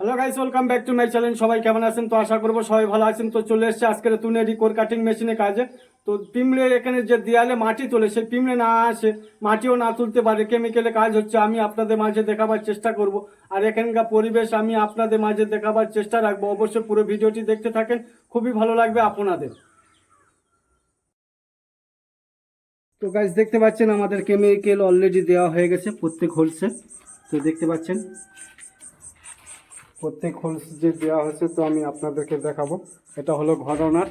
Hello guys, welcome back to my channel. সবাই কেমন আছেন? তো আশা করবো সবাই ভালো আছেন। তো চলে এসেছে আজকের তুনেরি কোর কাটিং মেশিনে কাজে। তো পিমড়ে এখানে যে দেয়ালে মাটি তোলে, সেই পিমড়ে না আসে, মাটিও না তুলতে পারে, কেমিক্যালে কাজ হচ্ছে, আমি আপনাদের মাঝে দেখাবার চেষ্টা করব। আর এখানকার পরিবেশ আমি আপনাদের মাঝে দেখাবার চেষ্টা রাখবো। অবশ্যই পুরো ভিডিওটি দেখতে থাকেন, খুবই ভালো লাগবে আপনাদের। তো গাইস দেখতে পাচ্ছেন আমাদের কেমিক্যাল অলরেডি দেওয়া হয়ে গেছে প্রত্যেক হোলসে। তো দেখতে পাচ্ছেন প্রত্যেক হোলস যে দেওয়া হয়েছে, তো আমি আপনাদেরকে দেখাবো। এটা হলো ঘর ওনার,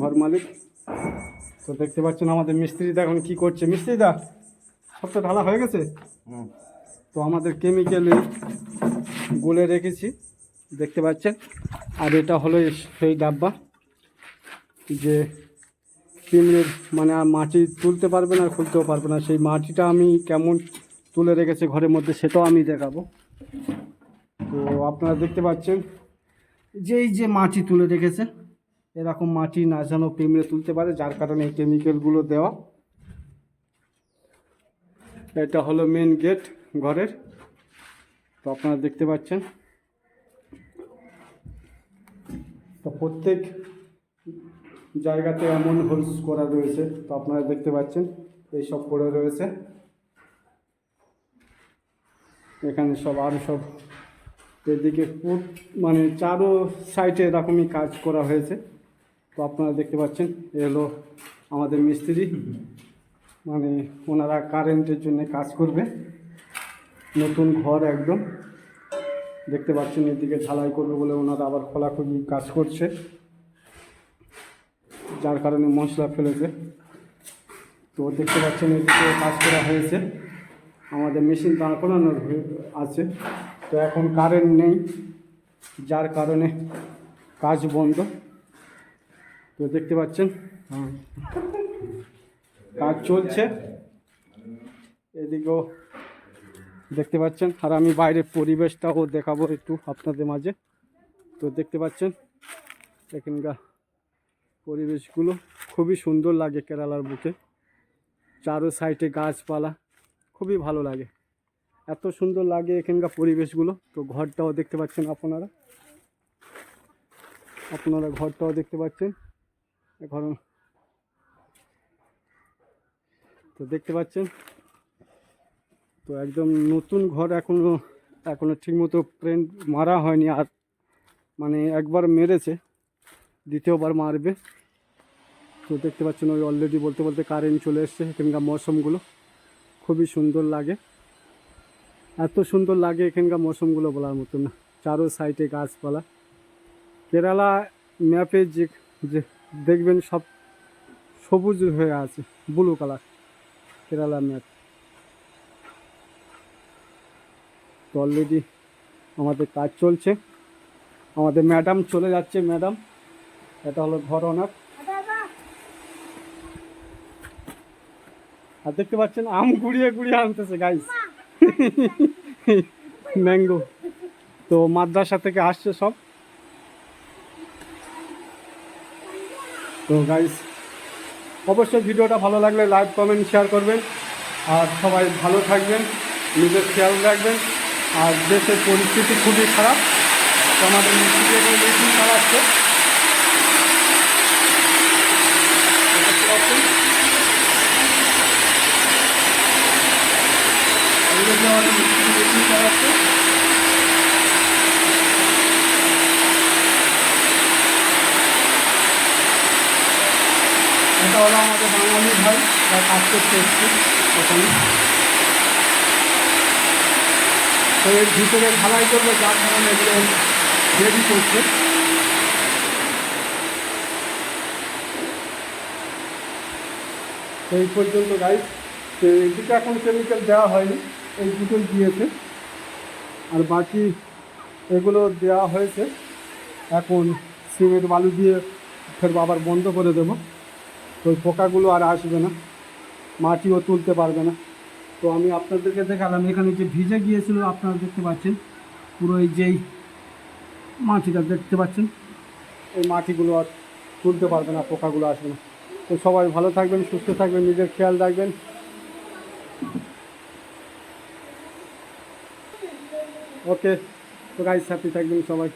ঘর মালিক। তো দেখতে পাচ্ছেন আমাদের মিস্ত্রিদা এখন কি করছে। মিস্ত্রিদা, সব তো ঢালা হয়ে গেছে। তো আমাদের কেমিক্যালে গুলে রেখেছি, দেখতে পাচ্ছেন। আর এটা হলো সেই ডাব্বা যে পিমড়ের মানে আর মাটি তুলতে পারবে না, খুলতেও পারবে না। সেই মাটিটা আমি কেমন তুলে রেখেছি ঘরের মধ্যে, সেটাও আমি দেখাবো। তো আপনারা দেখতে পাচ্ছেন যে এই যে মাটি তুলে রেখেছে, এরকম মাটি না যেন পিমড়ে তুলতে পারে, যার কারণে এই কেমিক্যালগুলো দেওয়া। এটা হলো মেন গেট ঘরের। তো আপনারা দেখতে পাচ্ছেন, তো প্রত্যেক জায়গাতে এমন হোলস করা রয়েছে। তো আপনারা দেখতে পাচ্ছেন এইসব করে রয়েছে এখানে সব, আরও সব এদিকে মানে চারো সাইডে এরকমই কাজ করা হয়েছে। তো আপনারা দেখতে পাচ্ছেন এ হলো আমাদের মিস্ত্রি, মানে ওনারা কারেন্টের জন্য কাজ করবে। নতুন ঘর একদম দেখতে পাচ্ছেন, এদিকে ঢালাই করবে বলে ওনারা আবার খোলাখুলি কাজ করছে, যার কারণে মশলা ফেলেছে। তো দেখতে পাচ্ছেন এদিকে কাজ করা হয়েছে, আমাদের মেশিন দাঁড় করানো আছে। তো এখন কারেন্ট নেই, যার কারণে কাজ বন্ধ। তো দেখতে পাচ্ছেন কাজ চলছে, এদিকেও দেখতে পাচ্ছেন। আর আমি বাইরের পরিবেশটাও দেখাবো একটু আপনাদের মাঝে। তো দেখতে পাচ্ছেন এখানকার পরিবেশগুলো খুবই সুন্দর লাগে, কেরালার বুকে চারো সাইডে গাছপালা, খুবই ভালো লাগে, এত সুন্দর লাগে এখানকার পরিবেশগুলো। তো ঘরটাও দেখতে পাচ্ছেন আপনারা ঘরটাও দেখতে পাচ্ছেন এখন। তো দেখতে পাচ্ছেন তো একদম নতুন ঘর, এখনো ঠিকমতো পেন্ট মারা হয়নি। আর মানে একবার মেরেছে, দ্বিতীয়বার মারবে। তো দেখতে পাচ্ছেন ওই অলরেডি বলতে বলতে কারেন্ট চলে এসছে। এখানকার মৌসুমগুলো খুবই সুন্দর লাগে, এত সুন্দর লাগে এখানকার মৌসুমগুলো বলার মতো না। চারো সাইডে গাছপালা, কেরালা ম্যাপে যে যে দেখবেন সব সবুজ হয়ে আছে, ব্লু কালার কেরালা ম্যাপ। তো অলরেডি আমাদের কাজ চলছে, আমাদের ম্যাডাম চলে যাচ্ছে। ম্যাডাম, এটা হলো ঘর ওনার। আর দেখতে পাচ্ছেন আম গুড়িয়ে গুড়িয়ে আনতেছে গাইস, ম্যাঙ্গো। তো মাদ্রাসা থেকে আসছে সব। তো গাইস অবশ্যই ভিডিওটা ভালো লাগলে লাইক কমেন্ট শেয়ার করবেন। আর সবাই ভালো থাকবেন, নিজের খেয়াল রাখবেন। আর দেশের পরিস্থিতি খুবই খারাপ, তো আমাদের মিস্ত্রি এখন মেশিন চালাচ্ছে। মেশিন চালাচ্ছে। এটা হলো আমাদের বাঙালি ভাই, যারা কাজ করতে এসছে ওখানে। তো এর ভিতরে ঢালাই করবে, যার কারণে এগুলো রেডি করছে। তো এই পর্যন্ত গাইস, তো এই দুটো এখন কেমিক্যাল দেওয়া হয়নি, এই দুটোই দিয়েছে। আর বাকি এগুলো দেওয়া হয়েছে, এখন সিমেন্ট বালু দিয়ে ফের আবার বন্ধ করে দেবো। তো ওই পোকাগুলো আর আসবে না, মাটিও তুলতে পারবে না। তো আমি আপনাদেরকে দেখালাম এখানে যে ভিজে গিয়েছিল, আপনারা দেখতে পাচ্ছেন পুরো এই যেই মাটিটা দেখতে পাচ্ছেন, এই মাটিগুলো আর তুলতে পারবে না, পোকাগুলো আসবে না। তো সবাই ভালো থাকবেন, সুস্থ থাকবেন, নিজের খেয়াল রাখবেন। ওকে, তো গাইস হ্যাপি থাকবেন সবাই।